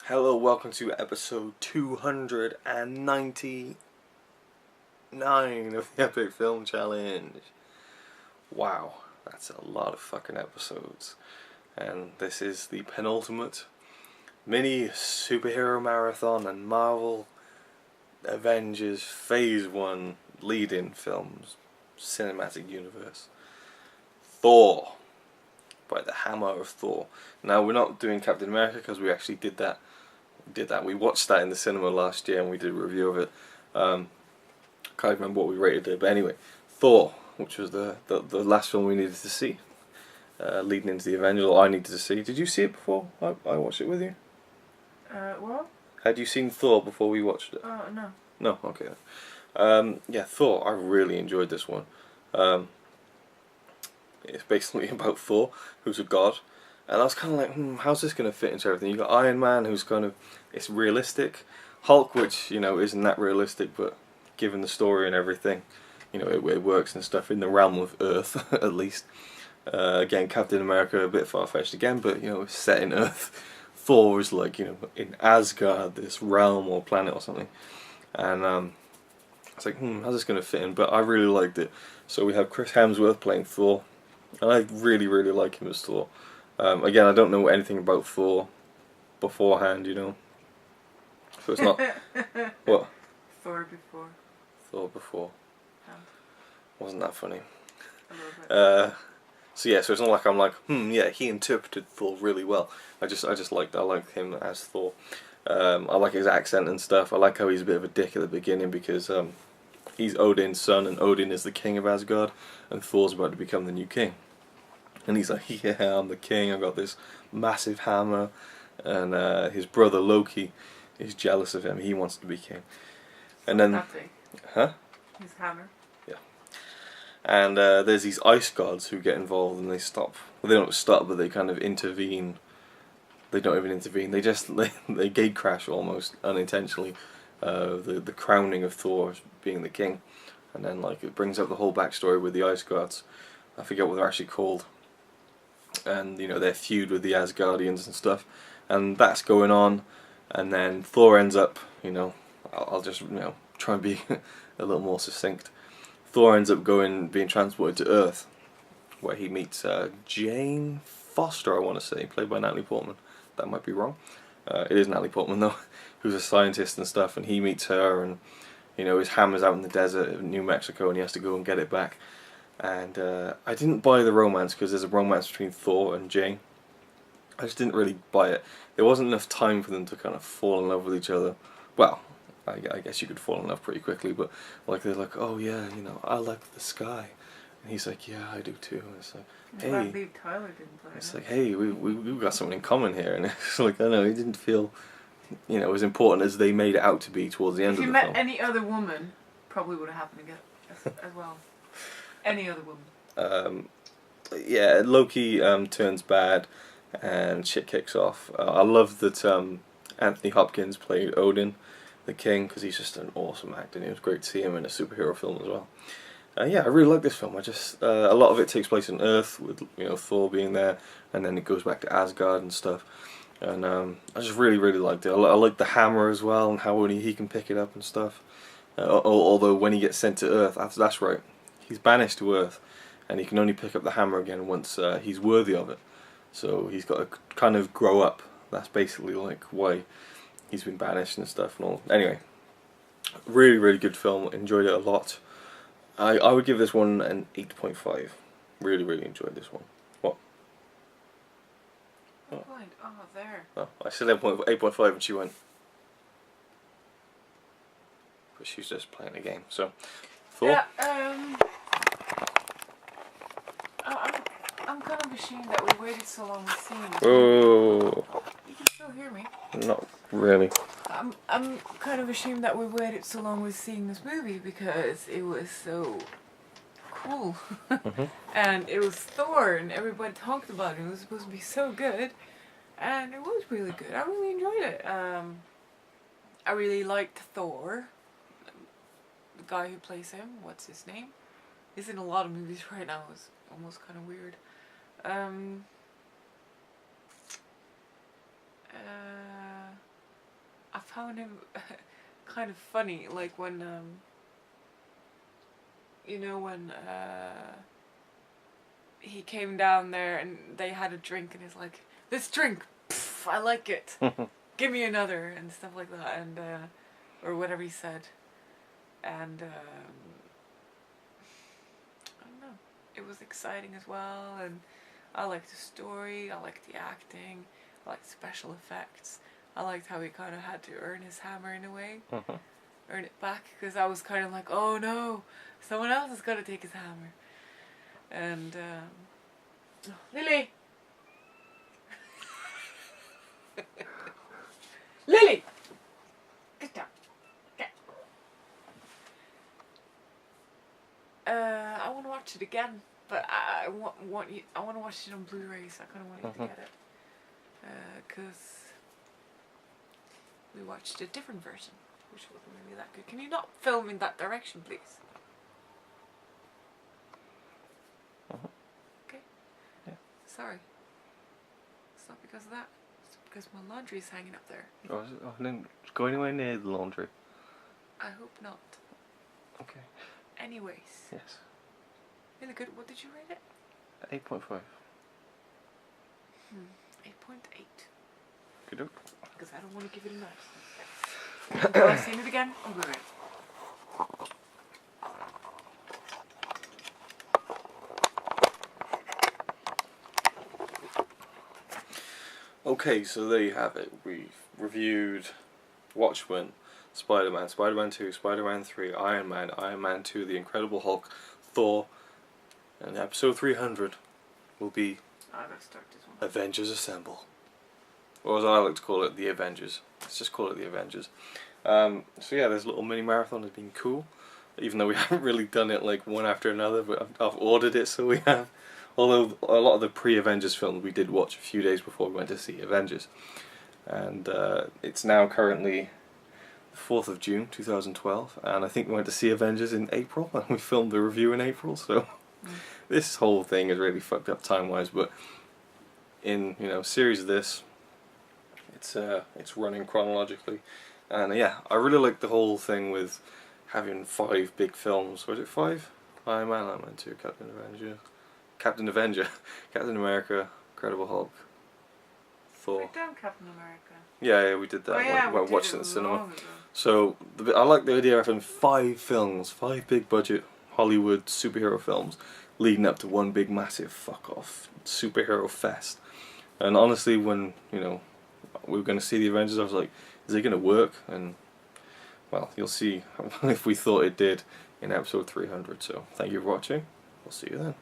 Hello, welcome to episode 299 of the Epic Film Challenge. Wow, that's a lot of fucking episodes. And this is the penultimate mini superhero marathon and Marvel Avengers Phase 1 lead-in films cinematic universe. Thor, by the Hammer of Thor. Now, we're not doing Captain America because we actually did that. We watched that in the cinema last year and we did a review of it. Can't remember what we rated it, but anyway, Thor, which was the last film we needed to see, leading into the Avengers. I needed to see. Did you see it before I watched it with you? What? Had you seen Thor before we watched it? No. No, okay. Yeah, Thor. I really enjoyed this one. It's basically about Thor, who's a god. And I was kind of like, how's this going to fit into everything? You got Iron Man, who's kind of, it's realistic. Hulk, which, isn't that realistic, but given the story and everything, it works and stuff in the realm of Earth, at least. Again, Captain America, a bit far-fetched again, but, it's set in Earth. Thor is like, in Asgard, this realm or planet or something. And I was like, how's this going to fit in? But I really liked it. So we have Chris Hemsworth playing Thor. And I really, really like him as Thor. Again, I don't know anything about Thor beforehand, So it's not... What? Thor before. Thor before. Wasn't that funny? A little bit. So yeah, so it's not like I'm like, yeah, he interpreted Thor really well. I like him as Thor. I like his accent and stuff. I like how he's a bit of a dick at the beginning because he's Odin's son and Odin is the king of Asgard and Thor's about to become the new king. And he's like, yeah, I'm the king, I got this massive hammer. And his brother Loki is jealous of him, he wants to be king. And then... Nothing. Huh? His hammer. Yeah. And there's these ice gods who get involved and they stop. Well, they don't stop, but they kind of intervene. They don't even intervene, they gate crash almost unintentionally. The crowning of Thor being the king. And then it brings up the whole backstory with the ice gods. I forget what they're actually called. And their feud with the Asgardians and stuff, and that's going on, and then Thor ends up, I'll just try and be a little more succinct. Thor ends up being transported to Earth, where he meets Jane Foster, I want to say, played by Natalie Portman. That might be wrong. It is Natalie Portman though, who's a scientist and stuff, and he meets her, and his hammer's out in the desert of New Mexico, and he has to go and get it back. And I didn't buy the romance because there's a romance between Thor and Jane. I just didn't really buy it. There wasn't enough time for them to kind of fall in love with each other. Well, I guess you could fall in love pretty quickly, but they're like, oh yeah, I like the sky. And he's like, yeah, I do too. And it's like, hey. Tyler didn't play it's like, hey, we've got something in common here. And it's like, I don't know, it didn't feel, as important as they made it out to be towards the end of the film. If you met any other woman, probably would have happened again as well. Any other woman. Yeah, Loki turns bad and shit kicks off. I love that Anthony Hopkins played Odin, the king, because he's just an awesome actor and it was great to see him in a superhero film as well. Yeah, I really like this film. I just a lot of it takes place on Earth with Thor being there, and then it goes back to Asgard and stuff. And I just really, really liked it. I like the hammer as well and how only he can pick it up and stuff. Although when he gets sent to Earth, that's right. He's banished to Earth, and he can only pick up the hammer again once he's worthy of it. So he's got to kind of grow up. That's basically why he's been banished and stuff and all. Anyway, really, really good film. Enjoyed it a lot. I would give this one an 8.5. Really, really enjoyed this one. What? Oh, there. Oh, I said 8.5 and she went. But she's just playing a game. So, Thor? Yeah, I'm kind of ashamed that we waited so long to see him. Oh. You can still hear me. Not really. I'm kind of ashamed that we waited so long with seeing this movie because it was so cool. And it was Thor and everybody talked about it. It was supposed to be so good. And it was really good. I really enjoyed it. I really liked Thor. The guy who plays him, what's his name? He's in a lot of movies right now. It's almost kind of weird. found him kind of funny, like when you know, when he came down there and they had a drink and he's like, "This drink, pff, I like it. Give me another," and stuff like that, and or whatever he said, and I don't know, it was exciting as well, and I liked the story, I liked the acting, I liked special effects, I liked how he kind of had to earn his hammer in a way, earn it back, because I was kind of like, oh no, someone else has got to take his hammer, and Lily! Lily! Get down. Get. I want to watch it again, but I want to watch it on Blu-ray, so I kind of want you to get it, because we watched a different version, which wasn't really that good. Can you not film in that direction, please? Okay. Yeah. Sorry. It's not because of that. It's because my laundry is hanging up there. Oh, is it? Oh, then go anywhere near the laundry. I hope not. Okay. Anyways. Yes. Really good. What did you rate it? 8.5. 8.8. Good. Because I don't want to give it a 9. Have I seen it again? On Blu-ray. Okay, so there you have it. We've reviewed Watchmen, Spider-Man, Spider-Man 2, Spider-Man 3, Iron Man 2, The Incredible Hulk, Thor, and episode 300 will be I gotta start this one. Avengers Assemble. Or as I like to call it, The Avengers. Let's just call it The Avengers. So yeah, this little mini marathon has been cool, even though we haven't really done it like one after another, but I've ordered it, so we have. Although a lot of the pre-Avengers films we did watch a few days before we went to see Avengers. And it's now currently the 4th of June 2012, and I think we went to see Avengers in April, and we filmed the review in April, so this whole thing is really fucked up time-wise, but in, you know, series of this, it's running chronologically. And yeah, I really like the whole thing with having 5 big films. Was it 5? Iron Man 2, Captain Avenger, Captain America, Incredible Hulk, Thor. We've done Captain America. Yeah, we did that. Oh yeah, we we did watched it it in the cinema. long ago. So I like the idea of having 5 films, 5 big budget Hollywood superhero films, leading up to one big massive fuck off superhero fest. And honestly, when we were going to see the Avengers, I was like, is it going to work? And well, you'll see if we thought it did in episode 300. So thank you for watching. We'll see you then.